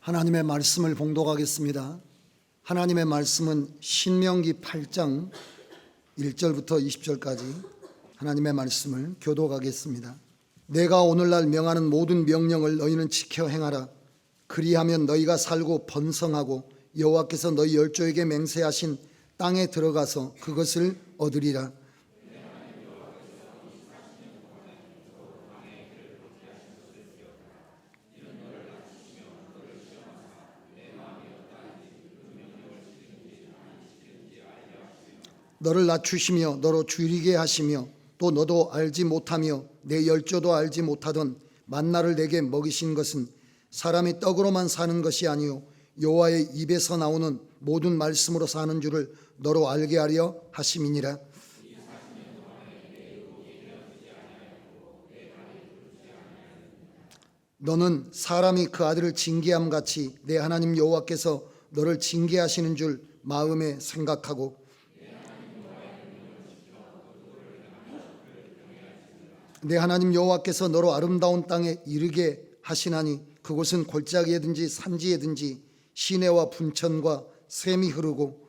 하나님의 말씀을 봉독하겠습니다. 하나님의 말씀은 신명기 8장 1절부터 20절까지 하나님의 말씀을 교독하겠습니다. 내가 오늘날 명하는 모든 명령을 너희는 지켜 행하라. 그리하면 너희가 살고 번성하고 여호와께서 너희 열조에게 맹세하신 땅에 들어가서 그것을 얻으리라. 너를 낮추시며 너로 줄이게 하시며 또 너도 알지 못하며 내 열조도 알지 못하던 만나를 내게 먹이신 것은 사람이 떡으로만 사는 것이 아니요 여호와의 입에서 나오는 모든 말씀으로 사는 줄을 너로 알게 하려 하심이니라. 너는 사람이 그 아들을 징계함 같이 내 하나님 여호와께서 너를 징계하시는 줄 마음에 생각하고 내 하나님 여호와께서 너로 아름다운 땅에 이르게 하시나니 그곳은 골짜기에든지 산지에든지 시내와 분천과 샘이 흐르고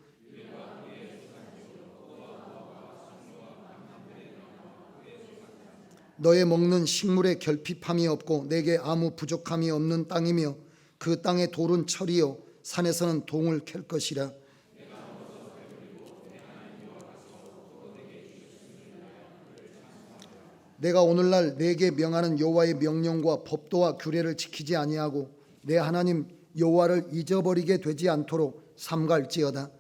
너의 먹는 식물에 결핍함이 없고 내게 아무 부족함이 없는 땅이며 그 땅의 돌은 철이요 산에서는 동을 캘 것이라. 내가 오늘날 내게 명하는 여호와의 명령과 법도와 규례를 지키지 아니하고 내 하나님 여호와를 잊어버리게 되지 않도록 삼갈지어다.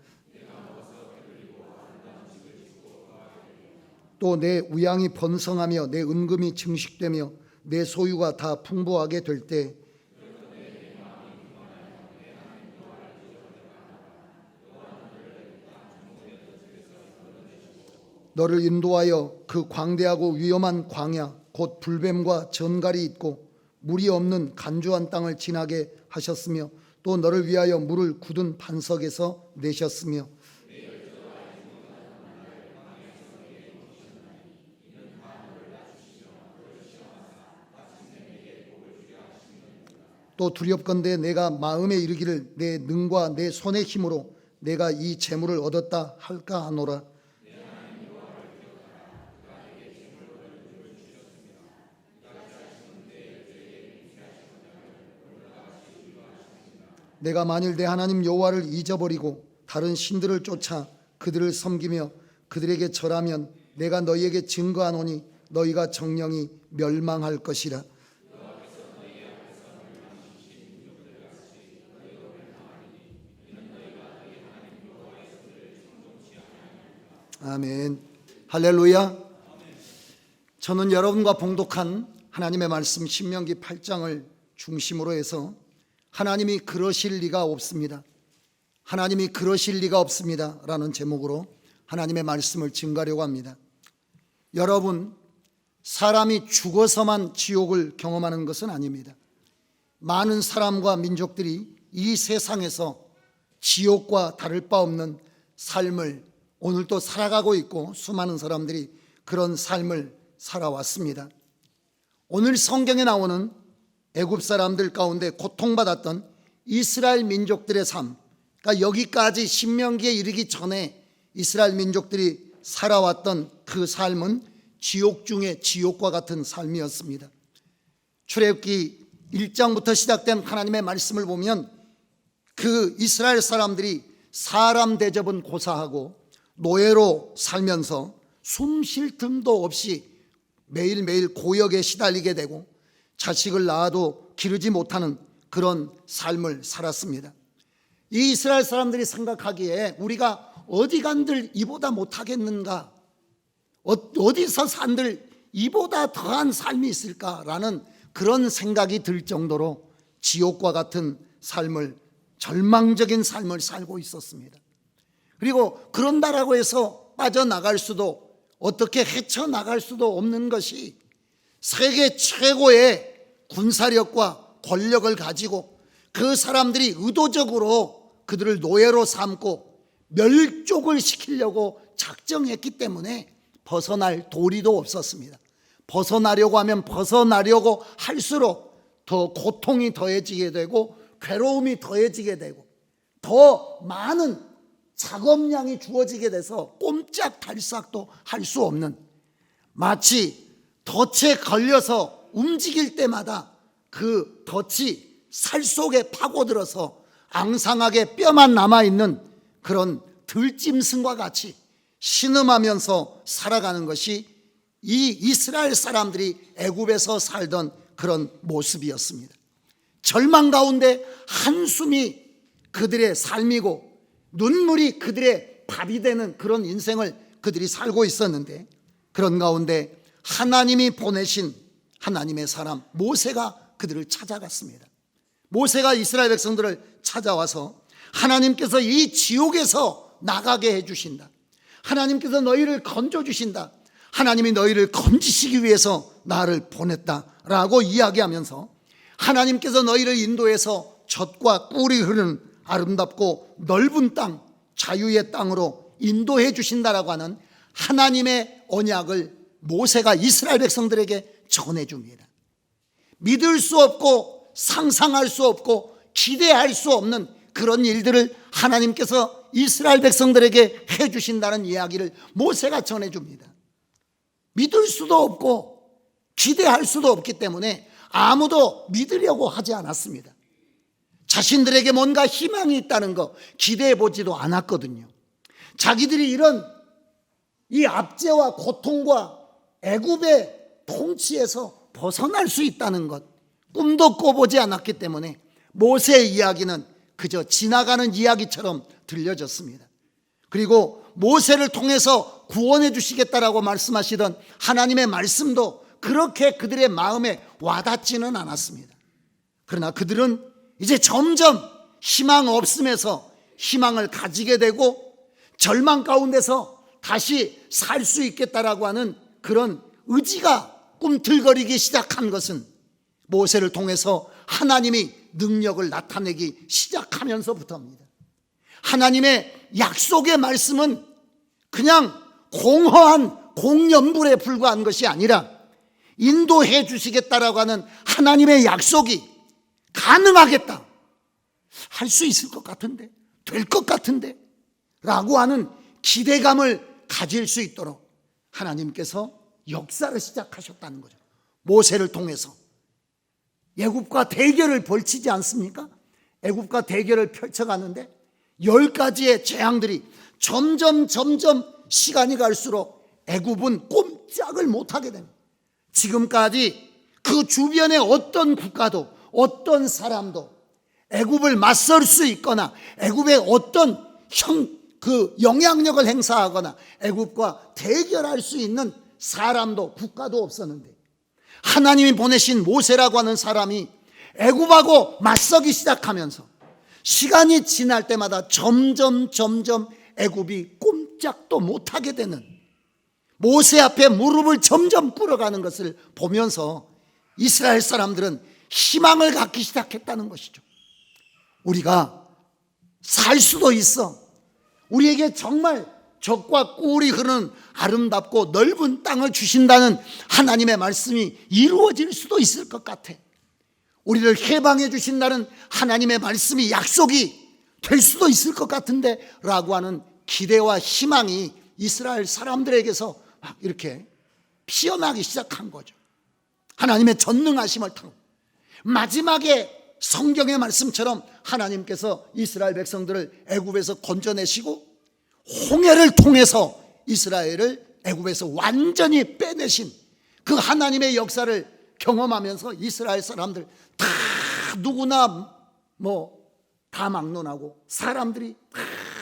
또 내 우양이 번성하며 내 은금이 증식되며 내 소유가 다 풍부하게 될 때 너를 인도하여 그 광대하고 위험한 광야 곧 불뱀과 전갈이 있고 물이 없는 간주한 땅을 지나게 하셨으며 또 너를 위하여 물을 굳은 반석에서 내셨으며 또 두렵건대 내가 마음에 이르기를 내 능과 내 손의 힘으로 내가 이 재물을 얻었다 할까 하노라. 내가 만일 내 하나님 여호와를 잊어버리고 다른 신들을 쫓아 그들을 섬기며 그들에게 절하면 내가 너희에게 증거하노니 너희가 정령이 멸망할 것이라. 아멘. 할렐루야. 저는 여러분과 봉독한 하나님의 말씀 신명기 8장을 중심으로 해서 하나님이 그러실 리가 없습니다. 하나님이 그러실 리가 없습니다 라는 제목으로 하나님의 말씀을 증가하려고 합니다. 여러분, 사람이 죽어서만 지옥을 경험하는 것은 아닙니다. 많은 사람과 민족들이 이 세상에서 지옥과 다를 바 없는 삶을 오늘도 살아가고 있고 수많은 사람들이 그런 삶을 살아왔습니다. 오늘 성경에 나오는 애굽 사람들 가운데 고통받았던 이스라엘 민족들의 삶, 그러니까 여기까지 신명기에 이르기 전에 이스라엘 민족들이 살아왔던 그 삶은 지옥 중에 지옥과 같은 삶이었습니다. 출애굽기 1장부터 시작된 하나님의 말씀을 보면 그 이스라엘 사람들이 사람 대접은 고사하고 노예로 살면서 숨 쉴 틈도 없이 매일매일 고역에 시달리게 되고 자식을 낳아도 기르지 못하는 그런 삶을 살았습니다. 이 이스라엘 사람들이 생각하기에 우리가 어디 간들 이보다 못하겠는가, 어디서 산들 이보다 더한 삶이 있을까라는 그런 생각이 들 정도로 지옥과 같은 삶을, 절망적인 삶을 살고 있었습니다. 그리고 그런다라고 해서 빠져나갈 수도, 어떻게 헤쳐나갈 수도 없는 것이 세계 최고의 군사력과 권력을 가지고 그 사람들이 의도적으로 그들을 노예로 삼고 멸족을 시키려고 작정했기 때문에 벗어날 도리도 없었습니다. 벗어나려고 하면 벗어나려고 할수록 더 고통이 더해지게 되고 괴로움이 더해지게 되고 더 많은 작업량이 주어지게 돼서 꼼짝달싹도 할 수 없는, 마치 덫에 걸려서 움직일 때마다 그 덫이 살 속에 파고들어서 앙상하게 뼈만 남아있는 그런 들짐승과 같이 신음하면서 살아가는 것이 이 이스라엘 사람들이 애굽에서 살던 그런 모습이었습니다. 절망 가운데 한숨이 그들의 삶이고 눈물이 그들의 밥이 되는 그런 인생을 그들이 살고 있었는데, 그런 가운데 하나님이 보내신 하나님의 사람 모세가 그들을 찾아갔습니다. 모세가 이스라엘 백성들을 찾아와서 하나님께서 이 지옥에서 나가게 해주신다, 하나님께서 너희를 건져주신다, 하나님이 너희를 건지시기 위해서 나를 보냈다라고 이야기하면서 하나님께서 너희를 인도해서 젖과 꿀이 흐르는 아름답고 넓은 땅, 자유의 땅으로 인도해 주신다라고 하는 하나님의 언약을 모세가 이스라엘 백성들에게 전해줍니다. 믿을 수 없고 상상할 수 없고 기대할 수 없는 그런 일들을 하나님께서 이스라엘 백성들에게 해주신다는 이야기를 모세가 전해줍니다. 믿을 수도 없고 기대할 수도 없기 때문에 아무도 믿으려고 하지 않았습니다. 자신들에게 뭔가 희망이 있다는 거 기대해 보지도 않았거든요. 자기들이 이런 이 압제와 고통과 애굽의 통치에서 벗어날 수 있다는 것 꿈도 꿔보지 않았기 때문에 모세의 이야기는 그저 지나가는 이야기처럼 들려졌습니다. 그리고 모세를 통해서 구원해 주시겠다라고 말씀하시던 하나님의 말씀도 그렇게 그들의 마음에 와닿지는 않았습니다. 그러나 그들은 이제 점점 희망 없음에서 희망을 가지게 되고 절망 가운데서 다시 살 수 있겠다라고 하는 그런 의지가 꿈틀거리기 시작한 것은 모세를 통해서 하나님이 능력을 나타내기 시작하면서부터입니다. 하나님의 약속의 말씀은 그냥 공허한 공연불에 불과한 것이 아니라 인도해 주시겠다라고 하는 하나님의 약속이 가능하겠다, 할 수 있을 것 같은데, 될 것 같은데 라고 하는 기대감을 가질 수 있도록 하나님께서 역사를 시작하셨다는 거죠. 모세를 통해서 애굽과 대결을 벌치지 않습니까? 애굽과 대결을 펼쳐가는데 10가지의 재앙들이 점점 시간이 갈수록 애굽은 꼼짝을 못하게 됩니다. 지금까지 그 주변의 어떤 국가도 어떤 사람도 애굽을 맞설 수 있거나 애굽의 어떤 영향력을 행사하거나 애굽과 대결할 수 있는 사람도 국가도 없었는데, 하나님이 보내신 모세라고 하는 사람이 애굽하고 맞서기 시작하면서 시간이 지날 때마다 점점 애굽이 꼼짝도 못하게 되는, 모세 앞에 무릎을 점점 꿇어가는 것을 보면서 이스라엘 사람들은 희망을 갖기 시작했다는 것이죠. 우리가 살 수도 있어, 우리에게 정말 젖과 꿀이 흐르는 아름답고 넓은 땅을 주신다는 하나님의 말씀이 이루어질 수도 있을 것 같아, 우리를 해방해 주신다는 하나님의 말씀이 약속이 될 수도 있을 것 같은데 라고 하는 기대와 희망이 이스라엘 사람들에게서 막 이렇게 피어나기 시작한 거죠. 하나님의 전능하심을 타고 마지막에 성경의 말씀처럼 하나님께서 이스라엘 백성들을 애굽에서 건져내시고 홍해를 통해서 이스라엘을 애굽에서 완전히 빼내신 그 하나님의 역사를 경험하면서 이스라엘 사람들 다 누구나 다 막론하고 사람들이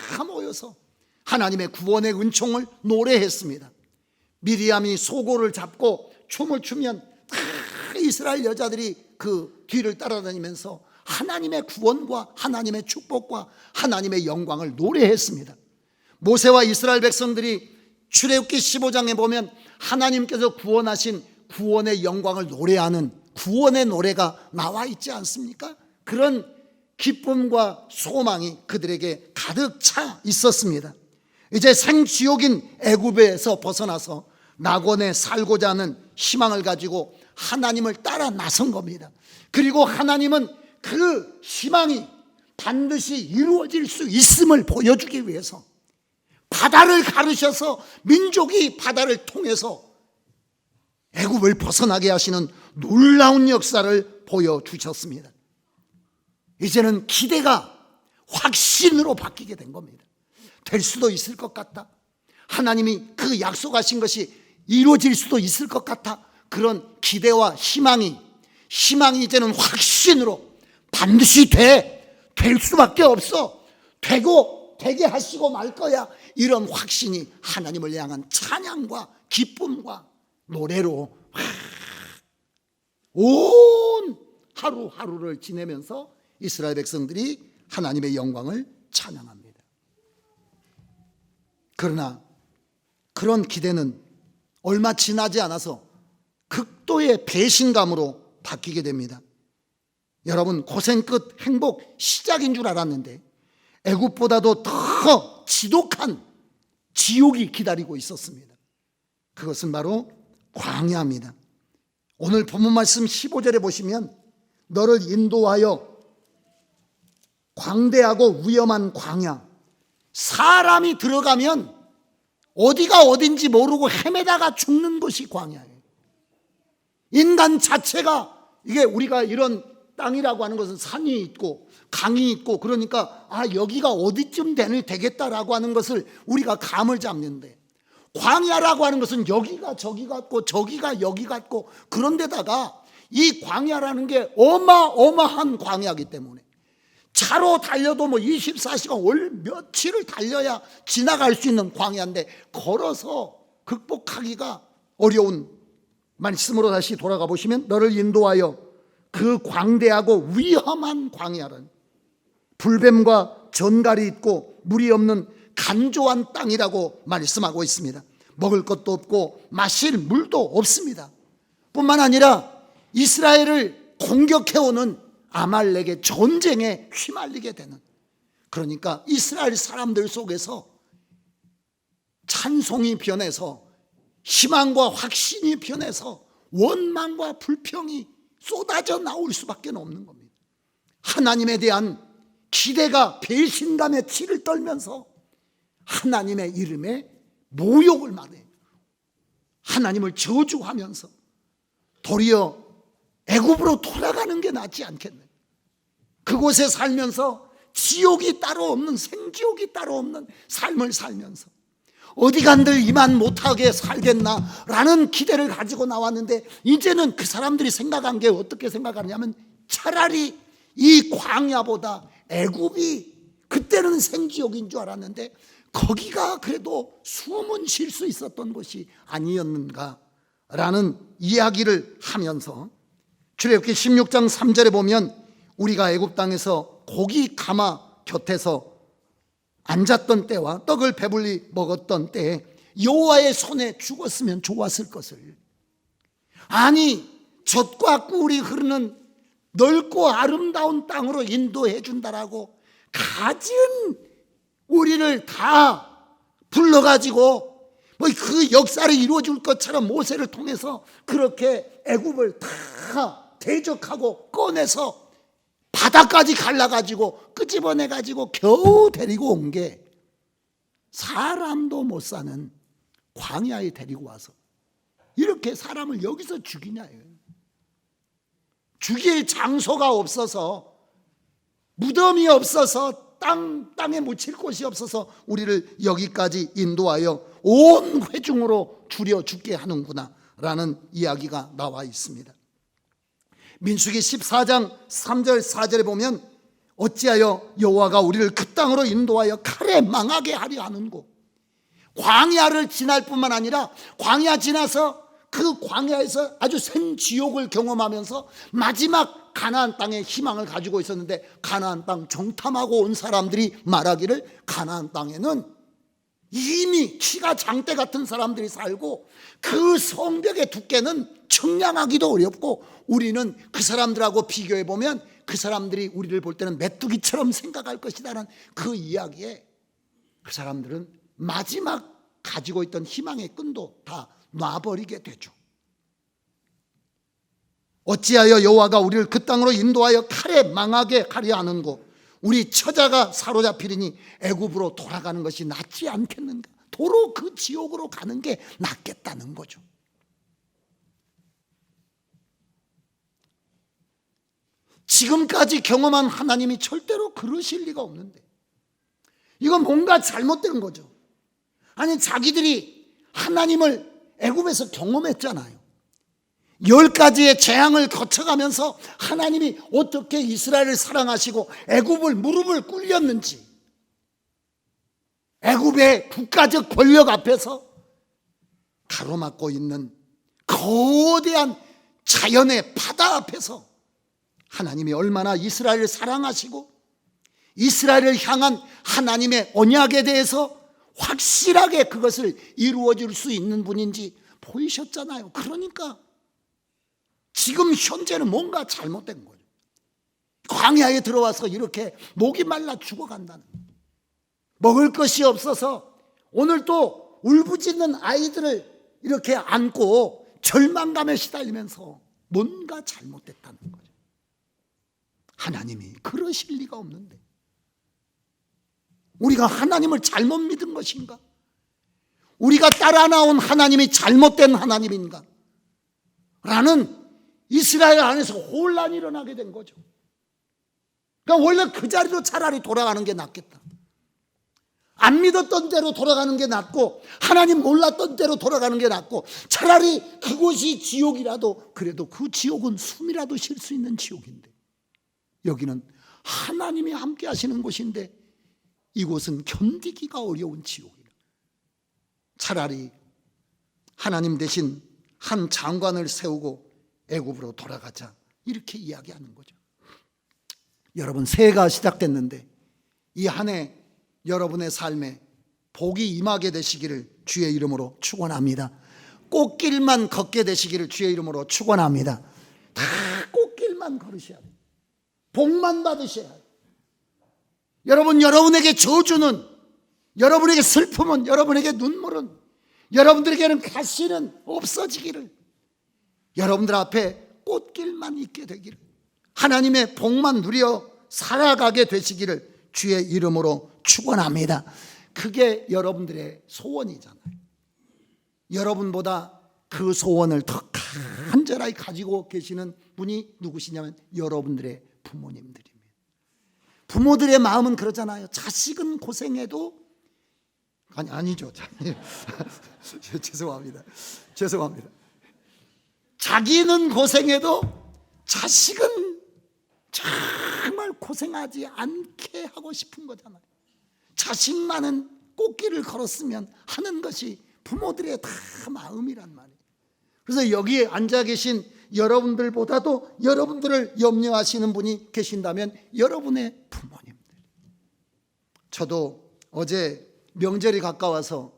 다 모여서 하나님의 구원의 은총을 노래했습니다. 미리암이 소고를 잡고 춤을 추면 다 이스라엘 여자들이 그 뒤를 따라다니면서 하나님의 구원과 하나님의 축복과 하나님의 영광을 노래했습니다. 모세와 이스라엘 백성들이 출애굽기 15장에 보면 하나님께서 구원하신 구원의 영광을 노래하는 구원의 노래가 나와 있지 않습니까? 그런 기쁨과 소망이 그들에게 가득 차 있었습니다. 이제 생지옥인 애굽에서 벗어나서 낙원에 살고자 하는 희망을 가지고 하나님을 따라 나선 겁니다. 그리고 하나님은 그 희망이 반드시 이루어질 수 있음을 보여주기 위해서 바다를 가르셔서 민족이 바다를 통해서 애굽을 벗어나게 하시는 놀라운 역사를 보여주셨습니다. 이제는 기대가 확신으로 바뀌게 된 겁니다. 될 수도 있을 것 같다. 하나님이 그 약속하신 것이 이루어질 수도 있을 것 같아. 그런 기대와 희망이 이제는 확신으로 반드시 될 수밖에 없어. 되게 하시고 말 거야. 이런 확신이 하나님을 향한 찬양과 기쁨과 노래로 온 하루하루를 지내면서 이스라엘 백성들이 하나님의 영광을 찬양합니다. 그러나 그런 기대는 얼마 지나지 않아서 극도의 배신감으로 바뀌게 됩니다. 여러분, 고생 끝 행복 시작인 줄 알았는데 애굽보다도 더 지독한 지옥이 기다리고 있었습니다. 그것은 바로 광야입니다. 오늘 본문 말씀 15절에 보시면 너를 인도하여 광대하고 위험한 광야, 사람이 들어가면 어디가 어딘지 모르고 헤매다가 죽는 곳이 광야예요. 인간 자체가, 이게 우리가 이런 땅이라고 하는 것은 산이 있고 강이 있고 그러니까 여기가 어디쯤 되겠다라고 하는 것을 우리가 감을 잡는데, 광야라고 하는 것은 여기가 저기 같고 저기가 여기 같고, 그런데다가 이 광야라는 게 어마어마한 광야이기 때문에 차로 달려도 24시간 며칠을 달려야 지나갈 수 있는 광야인데 걸어서 극복하기가 어려운 말씀으로 다시 돌아가 보시면 너를 인도하여 그 광대하고 위험한 광야는 불뱀과 전갈이 있고 물이 없는 간조한 땅이라고 말씀하고 있습니다. 먹을 것도 없고 마실 물도 없습니다. 뿐만 아니라 이스라엘을 공격해오는 아말렉의 전쟁에 휘말리게 되는, 그러니까 이스라엘 사람들 속에서 찬송이 변해서 희망과 확신이 변해서 원망과 불평이 쏟아져 나올 수밖에 없는 겁니다. 하나님에 대한 기대가 배신감에 치를 떨면서 하나님의 이름에 모욕을 말해요. 하나님을 저주하면서 도리어 애굽으로 돌아가는 게 낫지 않겠네. 그곳에 살면서 지옥이 따로 없는, 생지옥이 따로 없는 삶을 살면서 어디 간들 이만 못하게 살겠나라는 기대를 가지고 나왔는데, 이제는 그 사람들이 생각한 게 어떻게 생각하냐면 차라리 이 광야보다 애굽이, 그때는 생지옥인 줄 알았는데 거기가 그래도 숨은 쉴 수 있었던 곳이 아니었는가라는 이야기를 하면서, 출애굽기 16장 3절에 보면 우리가 애굽 땅에서 고기 가마 곁에서 앉았던 때와 떡을 배불리 먹었던 때에 여호와의 손에 죽었으면 좋았을 것을, 아니 젖과 꿀이 흐르는 넓고 아름다운 땅으로 인도해 준다라고 가진 우리를 다 불러가지고 그 역사를 이루어줄 것처럼 모세를 통해서 그렇게 애굽을 다 대적하고 꺼내서 바다까지 갈라가지고 끄집어내가지고 겨우 데리고 온 게 사람도 못 사는 광야에 데리고 와서 이렇게 사람을 여기서 죽이냐예요. 죽일 장소가 없어서, 무덤이 없어서, 땅에 묻힐 곳이 없어서 우리를 여기까지 인도하여 온 회중으로 줄여 죽게 하는구나 라는 이야기가 나와 있습니다. 민수기 14장 3절 4절에 보면 어찌하여 여호와가 우리를 그 땅으로 인도하여 칼에 망하게 하려 하는고, 광야를 지날 뿐만 아니라 광야 지나서 그 광야에서 아주 생지옥을 경험하면서 마지막 가나안 땅에 희망을 가지고 있었는데, 가나안 땅 정탐하고 온 사람들이 말하기를 가나안 땅에는 이미 키가 장대 같은 사람들이 살고 그 성벽의 두께는 청량하기도 어렵고 우리는 그 사람들하고 비교해 보면 그 사람들이 우리를 볼 때는 메뚜기처럼 생각할 것이다라는 그 이야기에 그 사람들은 마지막 가지고 있던 희망의 끈도 다 놔버리게 되죠. 어찌하여 여호와가 우리를 그 땅으로 인도하여 칼에 망하게 하려 하는고 우리 처자가 사로잡히리니 애굽으로 돌아가는 것이 낫지 않겠는가. 도로 그 지옥으로 가는 게 낫겠다는 거죠. 지금까지 경험한 하나님이 절대로 그러실 리가 없는데 이건 뭔가 잘못된 거죠. 아니, 자기들이 하나님을 애굽에서 경험했잖아요. 10가지의 재앙을 거쳐가면서 하나님이 어떻게 이스라엘을 사랑하시고 애굽을 무릎을 꿇렸는지, 애굽의 국가적 권력 앞에서 가로막고 있는 거대한 자연의 바다 앞에서 하나님이 얼마나 이스라엘을 사랑하시고 이스라엘을 향한 하나님의 언약에 대해서 확실하게 그것을 이루어줄 수 있는 분인지 보이셨잖아요. 그러니까 지금 현재는 뭔가 잘못된 거예요. 광야에 들어와서 이렇게 목이 말라 죽어간다는 거예요. 먹을 것이 없어서 오늘 또 울부짖는 아이들을 이렇게 안고 절망감에 시달리면서 뭔가 잘못됐다는 거죠. 하나님이 그러실 리가 없는데 우리가 하나님을 잘못 믿은 것인가? 우리가 따라 나온 하나님이 잘못된 하나님인가? 라는 이스라엘 안에서 혼란이 일어나게 된 거죠. 그러니까 원래 그 자리로 차라리 돌아가는 게 낫겠다. 안 믿었던 대로 돌아가는 게 낫고 하나님 몰랐던 대로 돌아가는 게 낫고 차라리 그곳이 지옥이라도 그래도 그 지옥은 숨이라도 쉴 수 있는 지옥인데 여기는 하나님이 함께 하시는 곳인데 이곳은 견디기가 어려운 지옥이라. 차라리 하나님 대신 한 장관을 세우고 애굽으로 돌아가자 이렇게 이야기하는 거죠. 여러분, 새해가 시작됐는데 이 한 해 여러분의 삶에 복이 임하게 되시기를 주의 이름으로 축원합니다. 꽃길만 걷게 되시기를 주의 이름으로 축원합니다. 다 꽃길만 걸으셔야 돼요. 복만 받으셔야 돼요. 여러분, 여러분에게 저주는, 여러분에게 슬픔은, 여러분에게 눈물은, 여러분들에게는 가시는 없어지기를, 여러분들 앞에 꽃길만 있게 되기를, 하나님의 복만 누려 살아가게 되시기를 주의 이름으로 축원합니다. 그게 여러분들의 소원이잖아요. 여러분보다 그 소원을 더 간절하게 가지고 계시는 분이 누구시냐면 여러분들의 부모님들입니다. 부모들의 마음은 그러잖아요. 자식은 고생해도 아니죠. 죄송합니다. 자기는 고생해도 자식은 정말 고생하지 않게 하고 싶은 거잖아요. 자식만은 꽃길을 걸었으면 하는 것이 부모들의 다 마음이란 말이에요. 그래서 여기에 앉아 계신 여러분들보다도 여러분들을 염려하시는 분이 계신다면 여러분의 부모님들. 저도 어제 명절이 가까워서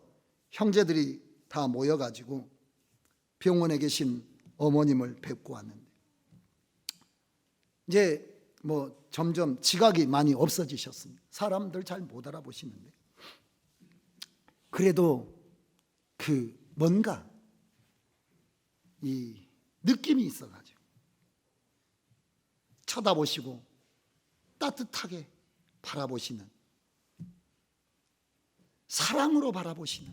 형제들이 다 모여가지고 병원에 계신 어머님을 뵙고 왔는데 이제 점점 지각이 많이 없어지셨습니다. 사람들 잘 못 알아보시는데 그래도 뭔가 이 느낌이 있어가지고 쳐다보시고 따뜻하게 바라보시는, 사랑으로 바라보시는,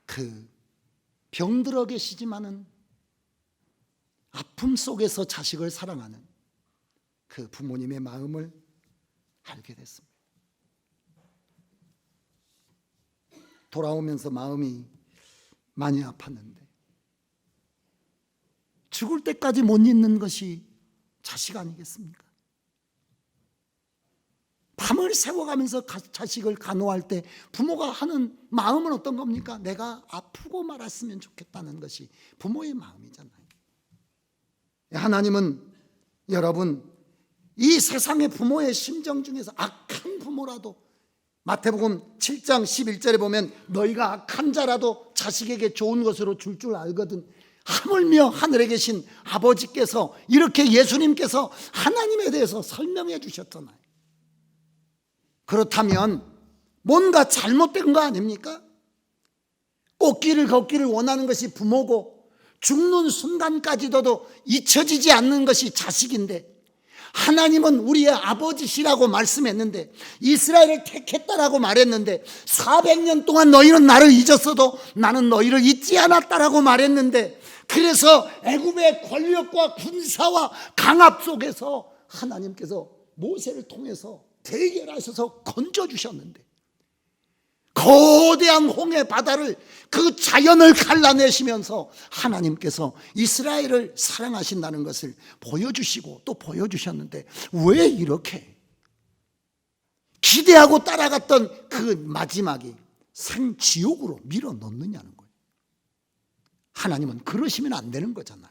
그 병들어 계시지만은 아픔 속에서 자식을 사랑하는 그 부모님의 마음을 알게 됐습니다. 돌아오면서 마음이 많이 아팠는데 죽을 때까지 못 잊는 것이 자식 아니겠습니까? 밤을 새워가면서 자식을 간호할 때 부모가 하는 마음은 어떤 겁니까? 내가 아프고 말았으면 좋겠다는 것이 부모의 마음이잖아요. 하나님은 여러분 이 세상의 부모의 심정 중에서 악한 부모라도 마태복음 7장 11절에 보면 너희가 악한 자라도 자식에게 좋은 것으로 줄 줄 알거든. 하물며 하늘에 계신 아버지께서 이렇게 예수님께서 하나님에 대해서 설명해 주셨잖아요. 그렇다면 뭔가 잘못된 거 아닙니까? 꽃길을 걷기를 원하는 것이 부모고 죽는 순간까지도 잊혀지지 않는 것이 자식인데, 하나님은 우리의 아버지시라고 말씀했는데, 이스라엘을 택했다라고 말했는데, 400년 동안 너희는 나를 잊었어도 나는 너희를 잊지 않았다라고 말했는데, 그래서 애굽의 권력과 군사와 강압 속에서 하나님께서 모세를 통해서 대결하셔서 건져주셨는데, 거대한 홍해 바다를, 그 자연을 갈라내시면서 하나님께서 이스라엘을 사랑하신다는 것을 보여주시고 또 보여주셨는데, 왜 이렇게 기대하고 따라갔던 그 마지막이 생지옥으로 밀어넣느냐는 거예요. 하나님은 그러시면 안 되는 거잖아요.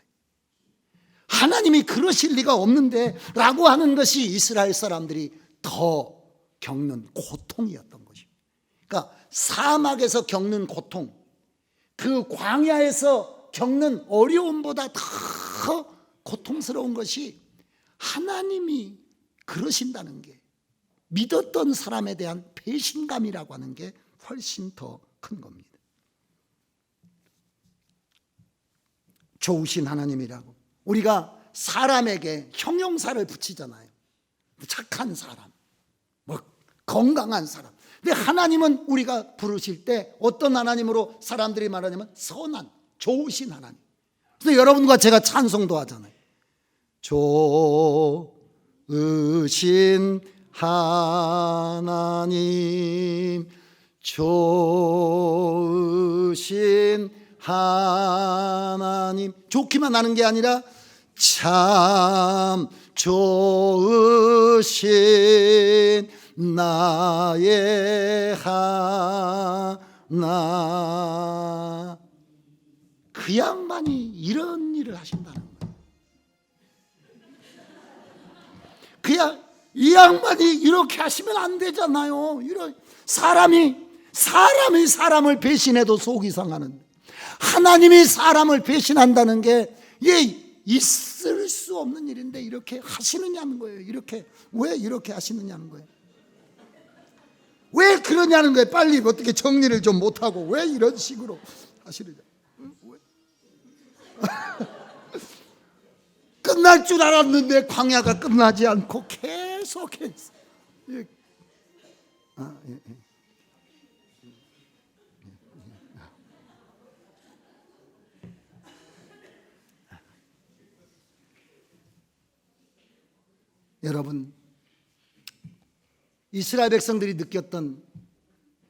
하나님이 그러실 리가 없는데 라고 하는 것이 이스라엘 사람들이 더 겪는 고통이었던 것이에요. 그러니까 사막에서 겪는 고통, 그 광야에서 겪는 어려움보다 더 고통스러운 것이 하나님이 그러신다는 게, 믿었던 사람에 대한 배신감이라고 하는 게 훨씬 더 큰 겁니다. 좋으신 하나님이라고 우리가 사람에게 형용사를 붙이잖아요. 착한 사람, 뭐 건강한 사람. 근데 하나님은 우리가 부르실 때 어떤 하나님으로 사람들이 말하냐면 선한, 좋으신 하나님. 그래서 여러분과 제가 찬송도 하잖아요. 좋으신 하나님, 좋으신 하나님. 좋기만 하는 게 아니라 참 좋으신 나의 하나. 그 양반이 이런 일을 하신다는 거예요. 이 양반이 이렇게 하시면 안 되잖아요. 이런 사람이 사람을 배신해도 속이 상하는데, 하나님이 사람을 배신한다는 게 있을 수 없는 일인데 이렇게 하시느냐는 거예요. 왜 이렇게 하시느냐는 거예요. 왜 그러냐는 거예요. 빨리 어떻게 정리를 좀 못하고 왜 이런 식으로 하시느냐. 왜? 끝날 줄 알았는데 광야가 끝나지 않고 계속해서. 여러분, 이스라엘 백성들이 느꼈던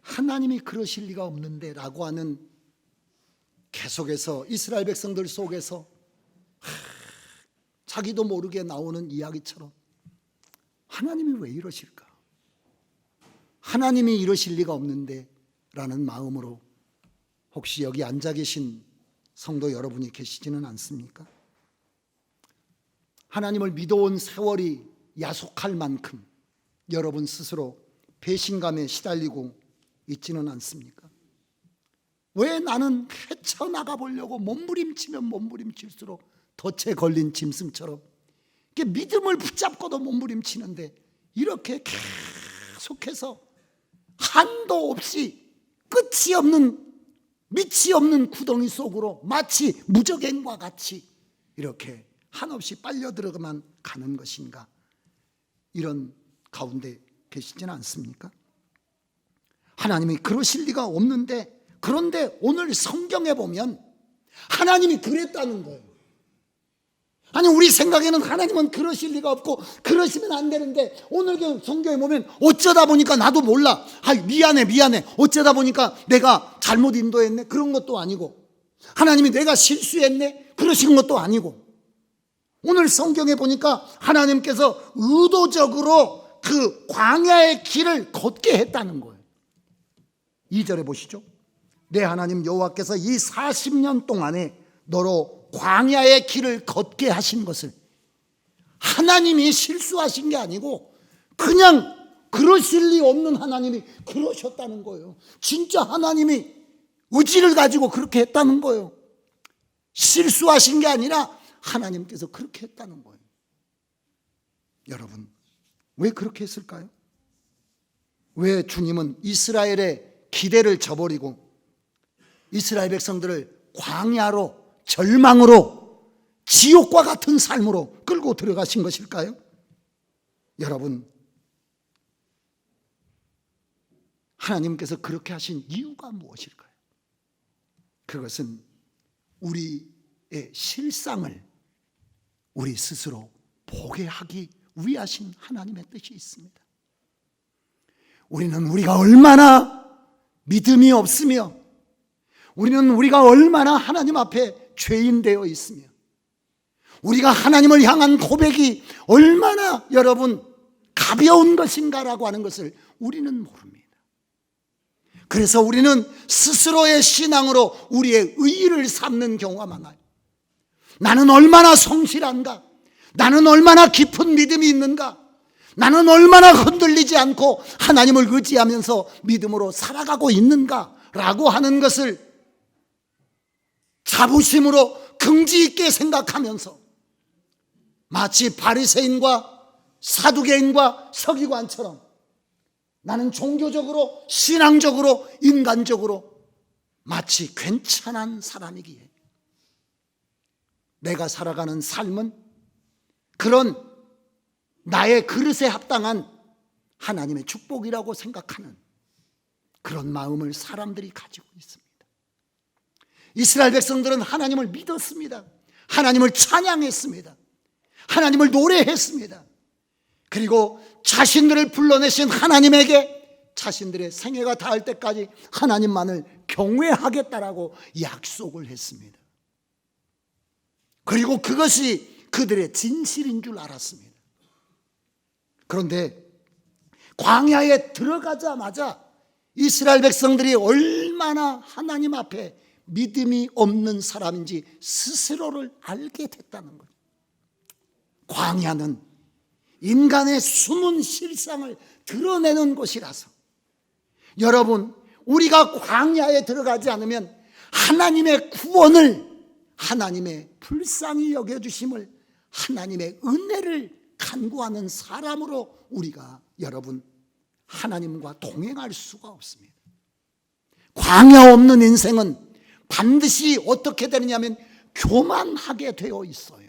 하나님이 그러실 리가 없는데 라고 하는, 계속해서 이스라엘 백성들 속에서 자기도 모르게 나오는 이야기처럼 하나님이 왜 이러실까? 하나님이 이러실 리가 없는데 라는 마음으로 혹시 여기 앉아 계신 성도 여러분이 계시지는 않습니까? 하나님을 믿어온 세월이 야속할 만큼 여러분 스스로 배신감에 시달리고 있지는 않습니까? 왜 나는 헤쳐나가 보려고 몸부림치면 몸부림칠수록 덫에 걸린 짐승처럼 믿음을 붙잡고도 몸부림치는데, 이렇게 계속해서 한도 없이 끝이 없는, 밑이 없는 구덩이 속으로 마치 무적행과 같이 이렇게 한없이 빨려 들어가만 가는 것인가? 이런 가운데 계시지는 않습니까? 하나님이 그러실 리가 없는데, 그런데 오늘 성경에 보면 하나님이 그랬다는 거예요. 아니, 우리 생각에는 하나님은 그러실 리가 없고 그러시면 안 되는데, 오늘 성경에 보면 어쩌다 보니까 나도 몰라, 미안해 어쩌다 보니까 내가 잘못 인도했네, 그런 것도 아니고, 하나님이 내가 실수했네, 그러신 것도 아니고, 오늘 성경에 보니까 하나님께서 의도적으로 그 광야의 길을 걷게 했다는 거예요. 2절에 보시죠. 내 하나님 여호와께서 이 40년 동안에 너로 광야의 길을 걷게 하신 것을, 하나님이 실수하신 게 아니고 그냥 그러실 리 없는 하나님이 그러셨다는 거예요. 진짜 하나님이 의지를 가지고 그렇게 했다는 거예요. 실수하신 게 아니라 하나님께서 그렇게 했다는 거예요. 여러분, 왜 그렇게 했을까요? 왜 주님은 이스라엘의 기대를 저버리고 이스라엘 백성들을 광야로, 절망으로, 지옥과 같은 삶으로 끌고 들어가신 것일까요? 여러분, 하나님께서 그렇게 하신 이유가 무엇일까요? 그것은 우리의 실상을 우리 스스로 보게 하기 위하신 하나님의 뜻이 있습니다. 우리는 우리가 얼마나 믿음이 없으며, 우리는 우리가 얼마나 하나님 앞에 죄인 되어 있으며, 우리가 하나님을 향한 고백이 얼마나 여러분 가벼운 것인가라고 하는 것을 우리는 모릅니다. 그래서 우리는 스스로의 신앙으로 우리의 의의를 삼는 경우가 많아요. 나는 얼마나 성실한가? 나는 얼마나 깊은 믿음이 있는가? 나는 얼마나 흔들리지 않고 하나님을 의지하면서 믿음으로 살아가고 있는가? 라고 하는 것을 자부심으로 긍지 있게 생각하면서 마치 바리새인과 사두개인과 서기관처럼 나는 종교적으로, 신앙적으로, 인간적으로 마치 괜찮은 사람이기에 내가 살아가는 삶은 그런 나의 그릇에 합당한 하나님의 축복이라고 생각하는 그런 마음을 사람들이 가지고 있습니다. 이스라엘 백성들은 하나님을 믿었습니다. 하나님을 찬양했습니다. 하나님을 노래했습니다. 그리고 자신들을 불러내신 하나님에게 자신들의 생애가 닿을 때까지 하나님만을 경외하겠다라고 약속을 했습니다. 그리고 그것이 그들의 진실인 줄 알았습니다. 그런데 광야에 들어가자마자 이스라엘 백성들이 얼마나 하나님 앞에 믿음이 없는 사람인지 스스로를 알게 됐다는 거예요. 광야는 인간의 숨은 실상을 드러내는 곳이라서, 여러분, 우리가 광야에 들어가지 않으면 하나님의 구원을, 하나님의 불쌍히 여겨주심을, 하나님의 은혜를 간구하는 사람으로 우리가 여러분 하나님과 동행할 수가 없습니다. 광야 없는 인생은 반드시 어떻게 되느냐면 교만하게 되어 있어요.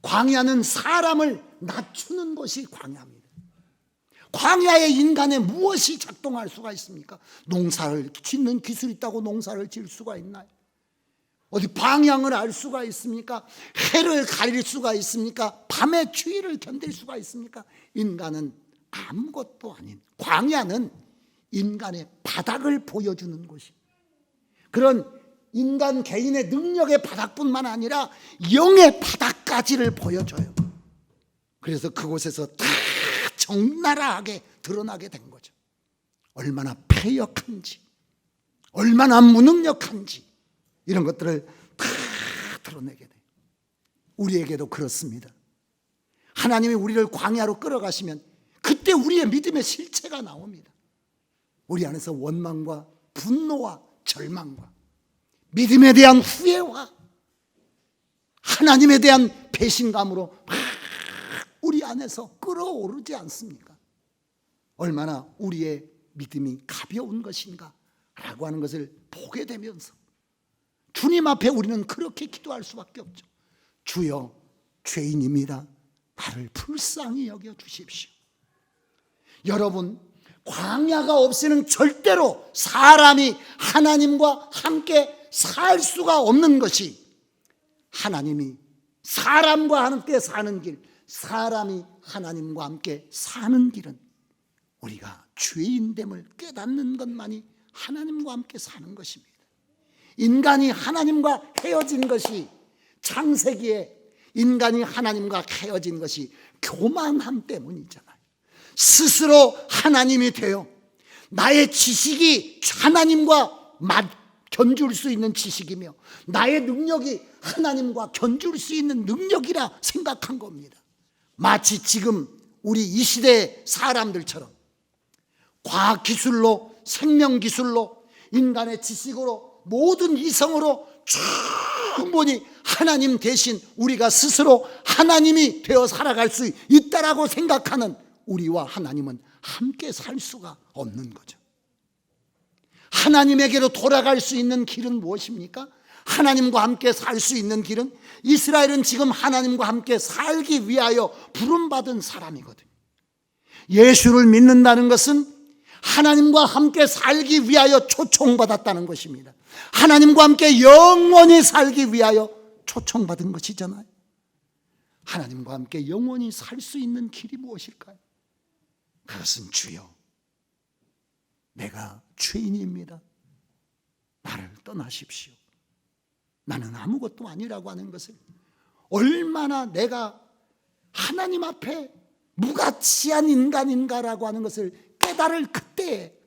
광야는 사람을 낮추는 것이 광야입니다. 광야의 인간에 무엇이 작동할 수가 있습니까? 농사를 짓는 기술이 있다고 농사를 지을 수가 있나요? 어디 방향을 알 수가 있습니까? 해를 가릴 수가 있습니까? 밤의 추위를 견딜 수가 있습니까? 인간은 아무것도 아닌, 광야는 인간의 바닥을 보여주는 곳이, 그런 인간 개인의 능력의 바닥뿐만 아니라 영의 바닥까지를 보여줘요. 그래서 그곳에서 다 적나라하게 드러나게 된 거죠. 얼마나 패역한지, 얼마나 무능력한지, 이런 것들을 다 드러내게 돼요. 우리에게도 그렇습니다. 하나님이 우리를 광야로 끌어가시면 그때 우리의 믿음의 실체가 나옵니다. 우리 안에서 원망과 분노와 절망과 믿음에 대한 후회와 하나님에 대한 배신감으로 막 우리 안에서 끌어오르지 않습니까? 얼마나 우리의 믿음이 가벼운 것인가 라고 하는 것을 보게 되면서 주님 앞에 우리는 그렇게 기도할 수밖에 없죠. 주여, 죄인입니다. 나를 불쌍히 여겨 주십시오. 여러분, 광야가 없이는 절대로 사람이 하나님과 함께 살 수가 없는 것이, 하나님이 사람과 함께 사는 길, 사람이 하나님과 함께 사는 길은 우리가 죄인됨을 깨닫는 것만이 하나님과 함께 사는 것입니다. 인간이 하나님과 헤어진 것이, 창세기에 인간이 하나님과 헤어진 것이 교만함 때문이잖아요. 스스로 하나님이 되어 나의 지식이 하나님과 견줄 수 있는 지식이며 나의 능력이 하나님과 견줄 수 있는 능력이라 생각한 겁니다. 마치 지금 우리 이 시대의 사람들처럼 과학기술로, 생명기술로, 인간의 지식으로, 모든 이성으로 충분히 하나님 대신 우리가 스스로 하나님이 되어 살아갈 수 있다라고 생각하는 우리와 하나님은 함께 살 수가 없는 거죠. 하나님에게로 돌아갈 수 있는 길은 무엇입니까? 하나님과 함께 살 수 있는 길은, 이스라엘은 지금 하나님과 함께 살기 위하여 부름받은 사람이거든요. 예수를 믿는다는 것은 하나님과 함께 살기 위하여 초청받았다는 것입니다. 하나님과 함께 영원히 살기 위하여 초청받은 것이잖아요. 하나님과 함께 영원히 살 수 있는 길이 무엇일까요? 그것은 주여, 내가 죄인입니다. 나를 떠나십시오. 나는 아무것도 아니라고 하는 것을, 얼마나 내가 하나님 앞에 무가치한 인간인가라고 하는 것을 깨달을 그때에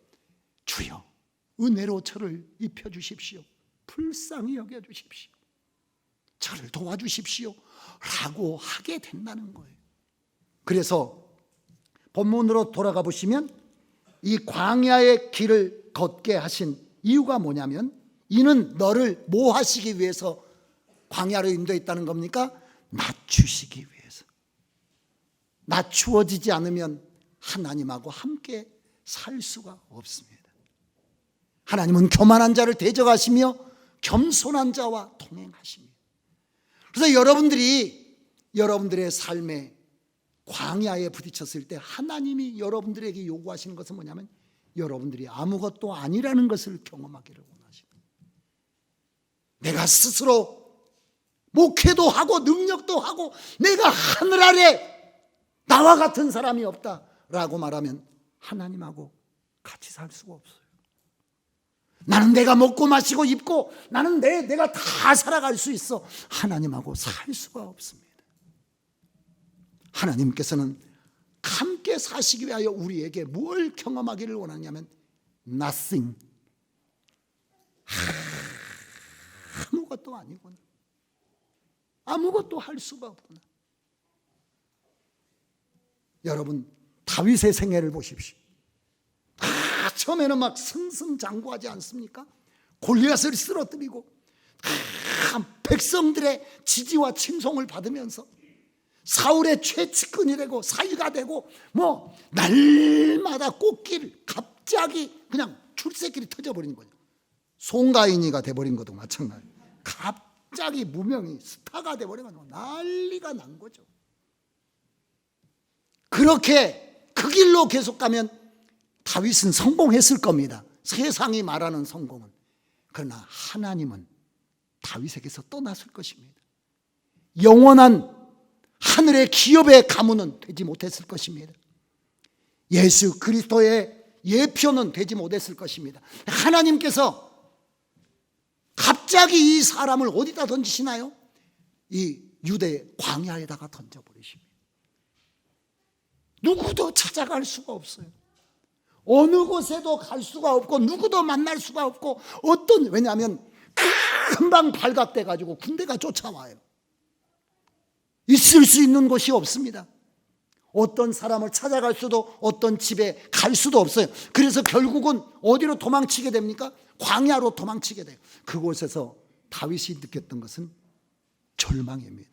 주여, 은혜로 저를 입혀주십시오. 불쌍히 여겨주십시오. 저를 도와주십시오 라고 하게 된다는 거예요. 그래서 본문으로 돌아가 보시면 이 광야의 길을 걷게 하신 이유가 뭐냐면, 이는 너를 뭐 하시기 위해서 광야로 인도했다는 겁니까? 낮추시기 위해서. 낮추어지지 않으면 하나님하고 함께 살 수가 없습니다. 하나님은 교만한 자를 대적하시며 겸손한 자와 동행하십니다. 그래서 여러분들의 삶에 광야에 부딪혔을 때 하나님이 여러분들에게 요구하시는 것은 뭐냐면, 여러분들이 아무것도 아니라는 것을 경험하기를 원하십니다. 내가 스스로 목회도 하고 능력도 하고 내가 하늘 아래 나와 같은 사람이 없다라고 말하면 하나님하고 같이 살 수가 없어요. 나는 내가 먹고 마시고 입고 나는 내가 다 살아갈 수 있어. 하나님하고 살 수가 없습니다. 하나님께서는 함께 사시기 위하여 우리에게 뭘 경험하기를 원하냐면 nothing, 아무것도 아니구나, 아무것도 할 수가 없구나. 여러분, 다윗의 생애를 보십시오. 처음에는 막 승승장구하지 않습니까? 골리앗을 쓰러뜨리고 백성들의 지지와 칭송을 받으면서 사울의 최측근이 되고 사위가 되고, 날마다 꽃길 갑자기 그냥 출세길이 터져버린 거죠. 송가인이가 돼버린 것도 마찬가지. 갑자기 무명이 스타가 돼버리면 난리가 난 거죠. 그렇게 그 길로 계속 가면 다윗은 성공했을 겁니다. 세상이 말하는 성공은. 그러나 하나님은 다윗에게서 떠났을 것입니다. 영원한 하늘의 기업의 가문은 되지 못했을 것입니다. 예수 그리스도의 예표는 되지 못했을 것입니다. 하나님께서 갑자기 이 사람을 어디다 던지시나요? 이 유대 광야에다가 던져버리십니다. 누구도 찾아갈 수가 없어요. 어느 곳에도 갈 수가 없고 누구도 만날 수가 없고, 왜냐하면 금방 발각돼 가지고 군대가 쫓아와요. 있을 수 있는 곳이 없습니다. 어떤 사람을 찾아갈 수도, 어떤 집에 갈 수도 없어요. 그래서 결국은 어디로 도망치게 됩니까? 광야로 도망치게 돼요. 그곳에서 다윗이 느꼈던 것은 절망입니다.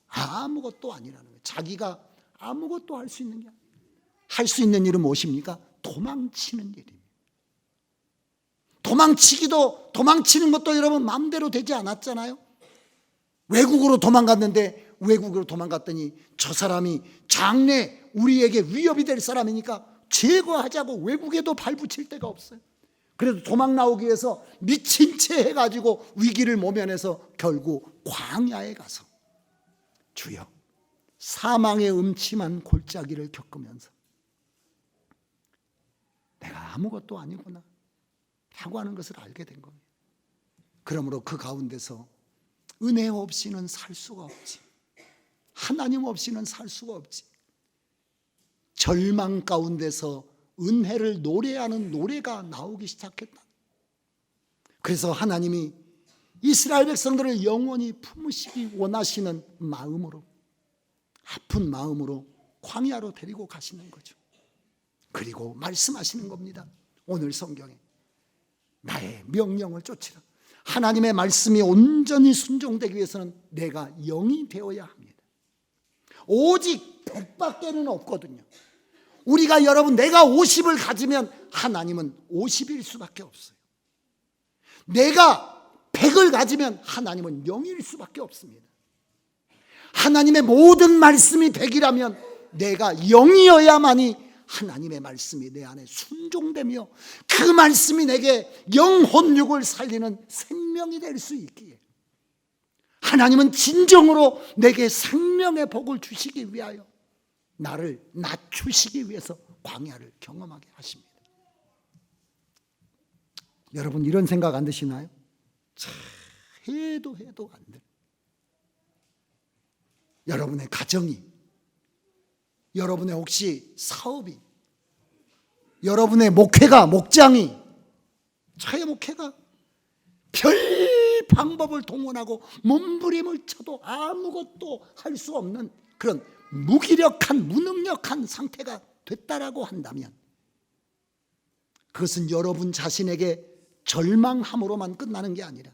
아무것도 아니라는 거예요. 자기가 아무것도 할 수 있는 게 아니에요. 할 수 있는 일은 무엇입니까? 도망치는 일입니다. 도망치는 것도 여러분 마음대로 되지 않았잖아요. 외국으로 도망갔더니 저 사람이 장래 우리에게 위협이 될 사람이니까 제거하자고 외국에도 발붙일 데가 없어요. 그래도 도망 나오기 위해서 미친 채 해가지고 위기를 모면해서 결국 광야에 가서 주여, 사망의 음침한 골짜기를 겪으면서 내가 아무것도 아니구나 라고 하는 것을 알게 된 겁니다. 그러므로 그 가운데서 은혜 없이는 살 수가 없지, 하나님 없이는 살 수가 없지, 절망 가운데서 은혜를 노래하는 노래가 나오기 시작했다. 그래서 하나님이 이스라엘 백성들을 영원히 품으시기 원하시는 마음으로, 아픈 마음으로 광야로 데리고 가시는 거죠. 그리고 말씀하시는 겁니다. 오늘 성경에 나의 명령을 쫓으라. 하나님의 말씀이 온전히 순종되기 위해서는 내가 영이 되어야 합니다. 오직 100밖에는 없거든요. 우리가 여러분 내가 50을 가지면 하나님은 50일 수밖에 없어요. 내가 100을 가지면 하나님은 0일 수밖에 없습니다. 하나님의 모든 말씀이 100이라면 내가 0이어야만이 하나님의 말씀이 내 안에 순종되며 그 말씀이 내게 영혼육을 살리는 생명이 될 수 있기에 하나님은 진정으로 내게 생명의 복을 주시기 위하여 나를 낮추시기 위해서 광야를 경험하게 하십니다. 여러분 이런 생각 안 드시나요? 해도 안 돼. 여러분의 가정이, 여러분의 혹시 사업이, 여러분의 목회가, 목장이, 저의 목회가 별 방법을 동원하고 몸부림을 쳐도 아무것도 할 수 없는 그런 무기력한, 무능력한 상태가 됐다라고 한다면 그것은 여러분 자신에게 절망함으로만 끝나는 게 아니라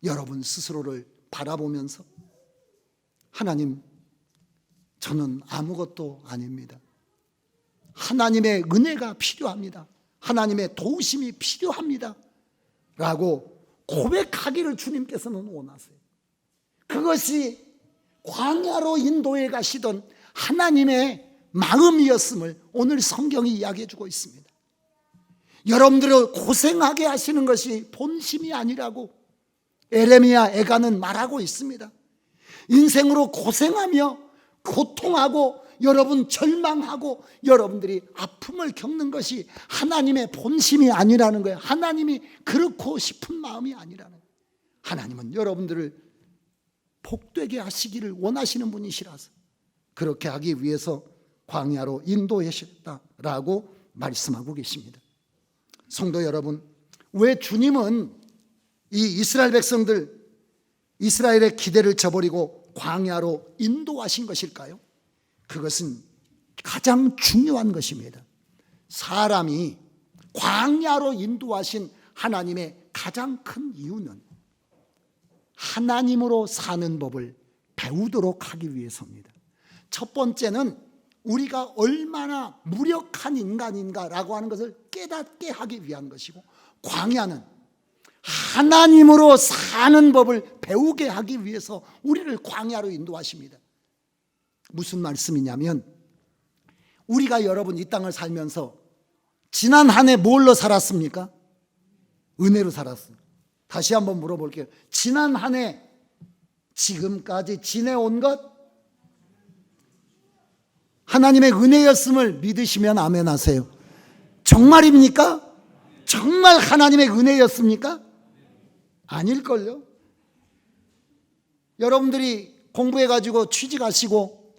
여러분 스스로를 바라보면서 하나님, 저는 아무것도 아닙니다. 하나님의 은혜가 필요합니다. 하나님의 도우심이 필요합니다. 라고 고백하기를 주님께서는 원하세요. 그것이 광야로 인도해 가시던 하나님의 마음이었음을 오늘 성경이 이야기해 주고 있습니다. 여러분들을 고생하게 하시는 것이 본심이 아니라고 에레미야 애가는 말하고 있습니다. 인생으로 고생하며 고통하고 여러분 절망하고 여러분들이 아픔을 겪는 것이 하나님의 본심이 아니라는 거예요. 하나님이 그렇고 싶은 마음이 아니라는 거예요. 하나님은 여러분들을 복되게 하시기를 원하시는 분이시라서 그렇게 하기 위해서 광야로 인도하셨다라고 말씀하고 계십니다. 성도 여러분, 왜 주님은 이 이스라엘 백성들, 이스라엘의 기대를 저버리고 광야로 인도하신 것일까요? 그것은 가장 중요한 것입니다. 사람이 광야로 인도하신 하나님의 가장 큰 이유는 하나님으로 사는 법을 배우도록 하기 위해서입니다. 첫 번째는 우리가 얼마나 무력한 인간인가라고 하는 것을 깨닫게 하기 위한 것이고, 광야는 하나님으로 사는 법을 배우게 하기 위해서 우리를 광야로 인도하십니다. 무슨 말씀이냐면, 우리가 여러분 이 땅을 살면서 지난 한 해 뭘로 살았습니까? 은혜로 살았어요. 다시 한번 물어볼게요. 지난 한 해 지금까지 지내온 것 하나님의 은혜였음을 믿으시면 아멘 하세요. 정말입니까? 정말 하나님의 은혜였습니까? 아닐걸요. 여러분들이 공부해가지고 취직하시고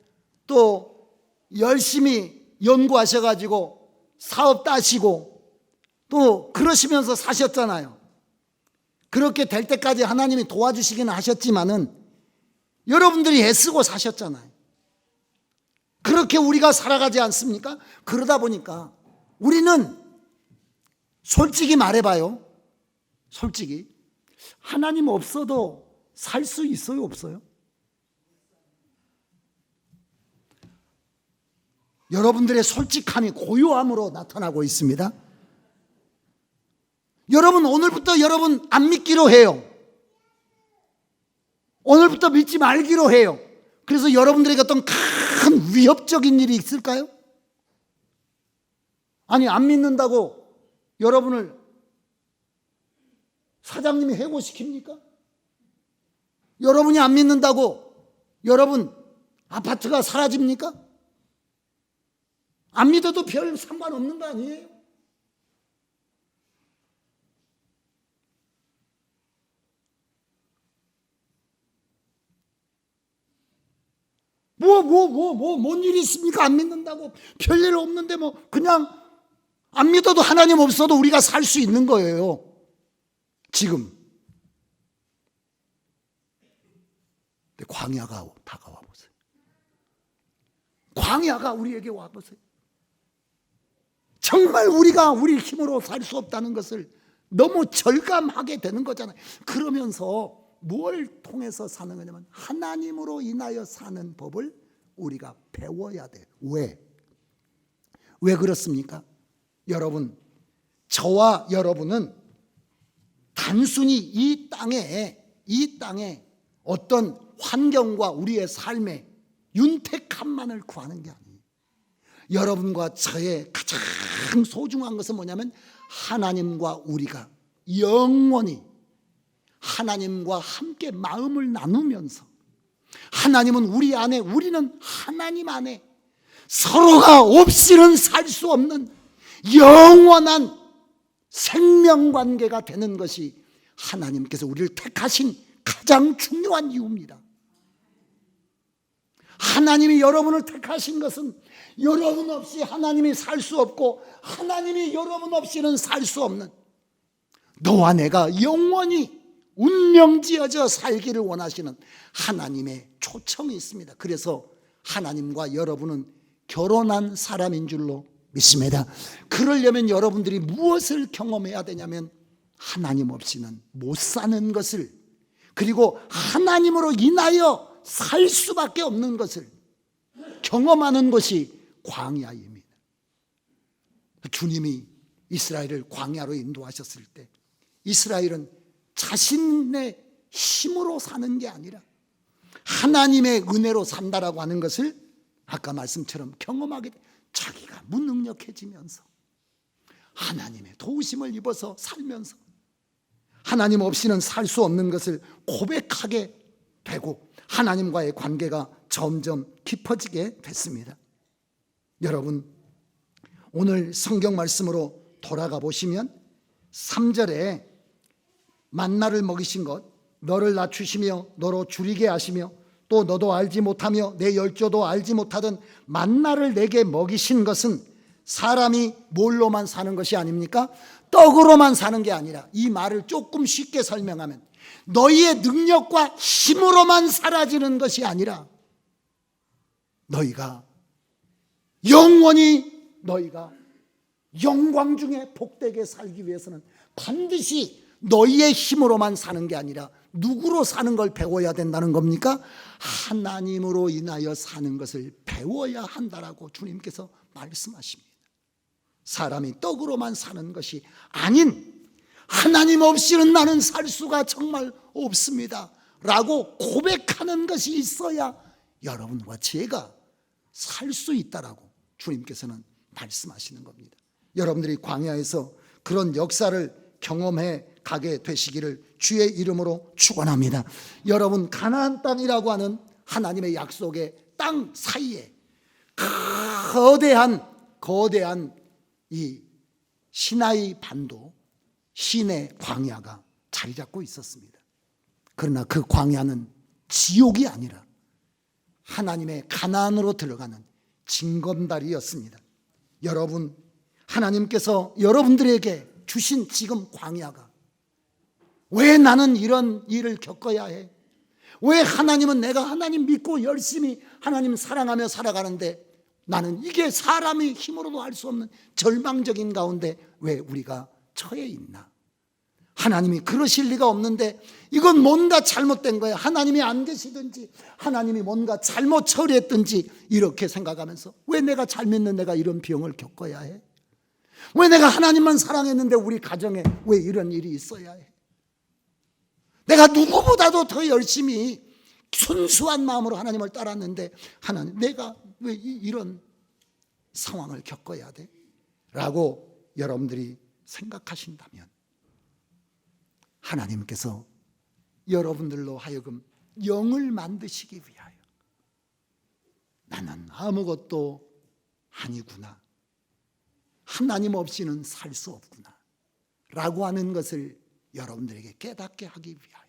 또 열심히 연구하셔가지고 사업 따시고 또 그러시면서 사셨잖아요. 그렇게 될 때까지 하나님이 도와주시기는 하셨지만은 여러분들이 애쓰고 사셨잖아요. 그렇게 우리가 살아가지 않습니까? 그러다 보니까 우리는 솔직히 말해봐요. 솔직히 하나님 없어도 살 수 있어요, 없어요? 여러분들의 솔직함이 고요함으로 나타나고 있습니다. 여러분 오늘부터 여러분 안 믿기로 해요. 오늘부터 믿지 말기로 해요. 그래서 여러분들에게 어떤 큰 위협적인 일이 있을까요? 아니, 안 믿는다고 여러분을 사장님이 해고시킵니까? 여러분이 안 믿는다고 여러분 아파트가 사라집니까? 안 믿어도 별 상관없는 거 아니에요? 뭔 일이 있습니까? 안 믿는다고 별일 없는데 그냥 안 믿어도 하나님 없어도 우리가 살 수 있는 거예요. 지금. 근데 광야가 다가와 보세요. 광야가 우리에게 와 보세요. 정말 우리가 우리 힘으로 살 수 없다는 것을 너무 절감하게 되는 거잖아요. 그러면서 뭘 통해서 사는 거냐면 하나님으로 인하여 사는 법을 우리가 배워야 돼요. 왜? 왜 그렇습니까? 여러분, 저와 여러분은 단순히 이 땅에 어떤 환경과 우리의 삶의 윤택함만을 구하는 게 아니에요. 여러분과 저의 가장 소중한 것은 뭐냐면 하나님과 우리가 영원히 하나님과 함께 마음을 나누면서 하나님은 우리 안에, 우리는 하나님 안에 서로가 없이는 살 수 없는 영원한 생명관계가 되는 것이 하나님께서 우리를 택하신 가장 중요한 이유입니다. 하나님이 여러분을 택하신 것은 여러분 없이 하나님이 살 수 없고 하나님이 여러분 없이는 살 수 없는, 너와 내가 영원히 운명지어져 살기를 원하시는 하나님의 초청이 있습니다. 그래서 하나님과 여러분은 결혼한 사람인 줄로 믿습니다. 그러려면 여러분들이 무엇을 경험해야 되냐면 하나님 없이는 못 사는 것을, 그리고 하나님으로 인하여 살 수밖에 없는 것을 경험하는 것이 광야입니다. 주님이 이스라엘을 광야로 인도하셨을 때 이스라엘은 자신의 힘으로 사는 게 아니라 하나님의 은혜로 산다라고 하는 것을 아까 말씀처럼 경험하게 돼. 자기가 무능력해지면서 하나님의 도우심을 입어서 살면서 하나님 없이는 살 수 없는 것을 고백하게 되고 하나님과의 관계가 점점 깊어지게 됐습니다. 여러분, 오늘 성경 말씀으로 돌아가 보시면 3절에 만나를 먹이신 것, 너를 낮추시며 너로 줄이게 하시며 또 너도 알지 못하며 내 열조도 알지 못하던 만나를 내게 먹이신 것은 사람이 뭘로만 사는 것이 아닙니까? 떡으로만 사는 게 아니라, 이 말을 조금 쉽게 설명하면 너희의 능력과 힘으로만 사라지는 것이 아니라 너희가 영원히 너희가 영광 중에 복되게 살기 위해서는 반드시 너희의 힘으로만 사는 게 아니라 누구로 사는 걸 배워야 된다는 겁니까? 하나님으로 인하여 사는 것을 배워야 한다라고 주님께서 말씀하십니다. 사람이 떡으로만 사는 것이 아닌 하나님 없이는 나는 살 수가 정말 없습니다 라고 고백하는 것이 있어야 여러분과 제가 살 수 있다라고 주님께서는 말씀하시는 겁니다. 여러분들이 광야에서 그런 역사를 경험해 가게 되시기를 주의 이름으로 축원합니다. 여러분, 가나안 땅이라고 하는 하나님의 약속의 땅 사이에 거대한 이 시나이 반도, 시내 광야가 자리 잡고 있었습니다. 그러나 그 광야는 지옥이 아니라 하나님의 가나안으로 들어가는 징검다리였습니다. 여러분, 하나님께서 여러분들에게 주신 지금 광야가, 왜 나는 이런 일을 겪어야 해? 왜 하나님은, 내가 하나님 믿고 열심히 하나님 사랑하며 살아가는데 나는 이게 사람의 힘으로도 할 수 없는 절망적인 가운데 왜 우리가 처해 있나? 하나님이 그러실 리가 없는데 이건 뭔가 잘못된 거야. 하나님이 안 계시든지 하나님이 뭔가 잘못 처리했든지 이렇게 생각하면서 왜 내가 잘 믿는 내가 이런 병을 겪어야 해? 왜 내가 하나님만 사랑했는데 우리 가정에 왜 이런 일이 있어야 해? 내가 누구보다도 더 열심히 순수한 마음으로 하나님을 따랐는데 하나님, 내가 왜 이런 상황을 겪어야 돼? 라고 여러분들이 생각하신다면 하나님께서 여러분들로 하여금 영을 만드시기 위하여 나는 아무것도 아니구나, 하나님 없이는 살 수 없구나 라고 하는 것을 여러분들에게 깨닫게 하기 위하여,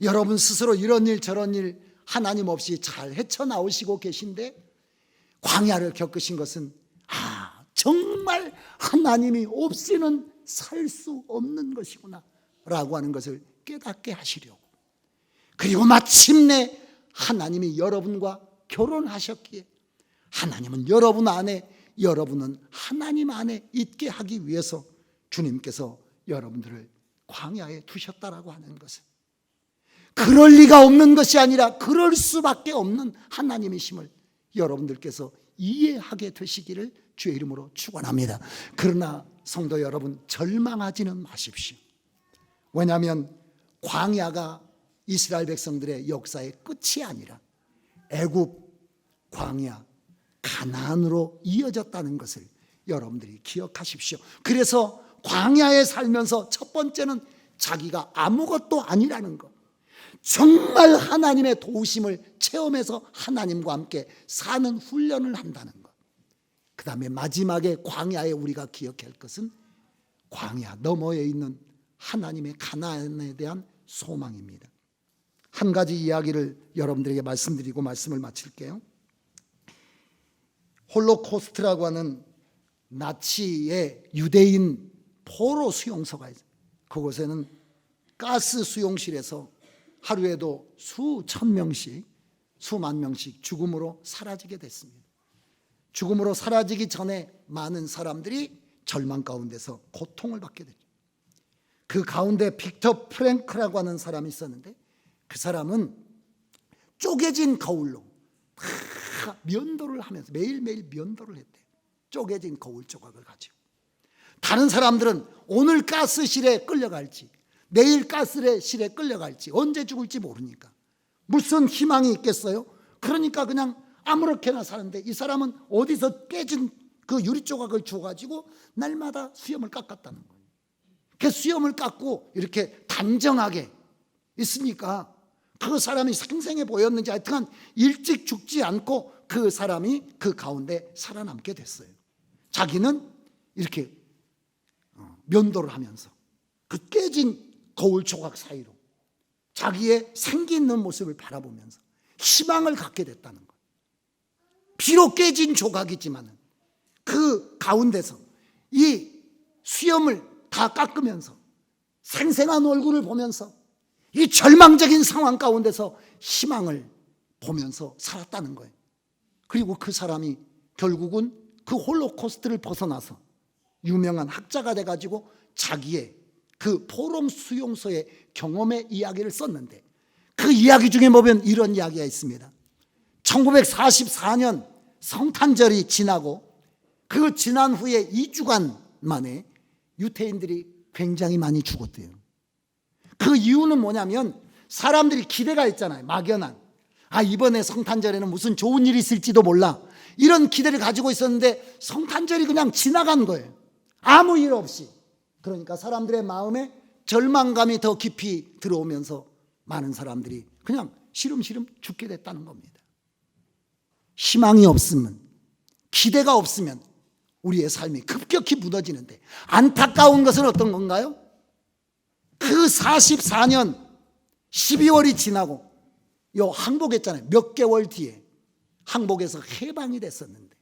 여러분 스스로 이런 일 저런 일 하나님 없이 잘 헤쳐나오시고 계신데 광야를 겪으신 것은 정말 하나님이 없이는 살 수 없는 것이구나 라고 하는 것을 깨닫게 하시려고, 그리고 마침내 하나님이 여러분과 결혼하셨기에 하나님은 여러분 안에, 여러분은 하나님 안에 있게 하기 위해서 주님께서 여러분들을 광야에 두셨다라고 하는 것은, 그럴 리가 없는 것이 아니라 그럴 수밖에 없는 하나님이심을 여러분들께서 이해하게 되시기를 주의 이름으로 축원합니다. 그러나 성도 여러분, 절망하지는 마십시오. 왜냐하면 광야가 이스라엘 백성들의 역사의 끝이 아니라 애굽, 광야, 가나안으로 이어졌다는 것을 여러분들이 기억하십시오. 그래서 광야에 살면서 첫 번째는 자기가 아무것도 아니라는 것, 정말 하나님의 도우심을 체험해서 하나님과 함께 사는 훈련을 한다는 것, 그 다음에 마지막에 광야에 우리가 기억해야 할 것은 광야 너머에 있는 하나님의 가나안에 대한 소망입니다. 한 가지 이야기를 여러분들에게 말씀드리고 말씀을 마칠게요. 홀로코스트라고 하는 나치의 유대인 포로 수용소가 있어요. 그곳에는 가스 수용실에서 하루에도 수천 명씩, 수만 명씩 죽음으로 사라지게 됐습니다. 죽음으로 사라지기 전에 많은 사람들이 절망 가운데서 고통을 받게 되죠. 그 가운데 빅터 프랭크라고 하는 사람이 있었는데, 그 사람은 쪼개진 거울로 다 면도를 하면서 매일매일 면도를 했대요. 쪼개진 거울 조각을 가지고. 다른 사람들은 오늘 가스실에 끌려갈지, 내일 가스실에 끌려갈지, 언제 죽을지 모르니까 무슨 희망이 있겠어요? 그러니까 그냥 아무렇게나 사는데, 이 사람은 어디서 깨진 그 유리 조각을 주워가지고 날마다 수염을 깎았다는 거예요. 그 수염을 깎고 이렇게 단정하게 있으니까 그 사람이 생생해 보였는지 하여튼 일찍 죽지 않고 그 사람이 그 가운데 살아남게 됐어요. 자기는 이렇게 면도를 하면서 그 깨진 거울 조각 사이로 자기의 생기 있는 모습을 바라보면서 희망을 갖게 됐다는 거예요. 비록 깨진 조각이지만 그 가운데서 이 수염을 다 깎으면서 생생한 얼굴을 보면서 이 절망적인 상황 가운데서 희망을 보면서 살았다는 거예요. 그리고 그 사람이 결국은 그 홀로코스트를 벗어나서 유명한 학자가 돼가지고 자기의 그 포럼 수용소의 경험의 이야기를 썼는데, 그 이야기 중에 보면 이런 이야기가 있습니다. 1944년 성탄절이 지나고 그 지난 후에 2주간 만에 유태인들이 굉장히 많이 죽었대요. 그 이유는 뭐냐면 사람들이 기대가 있잖아요. 막연한, 이번에 성탄절에는 무슨 좋은 일이 있을지도 몰라, 이런 기대를 가지고 있었는데 성탄절이 그냥 지나간 거예요. 아무 일 없이. 그러니까 사람들의 마음에 절망감이 더 깊이 들어오면서 많은 사람들이 그냥 시름시름 죽게 됐다는 겁니다. 희망이 없으면, 기대가 없으면 우리의 삶이 급격히 무너지는데, 안타까운 것은 어떤 건가요? 그 44년 12월이 지나고 항복했잖아요. 몇 개월 뒤에 항복해서 해방이 됐었는데,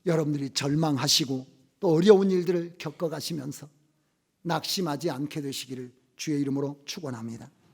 여러분들이 절망하시고 또 어려운 일들을 겪어가시면서 낙심하지 않게 되시기를 주의 이름으로 축원합니다.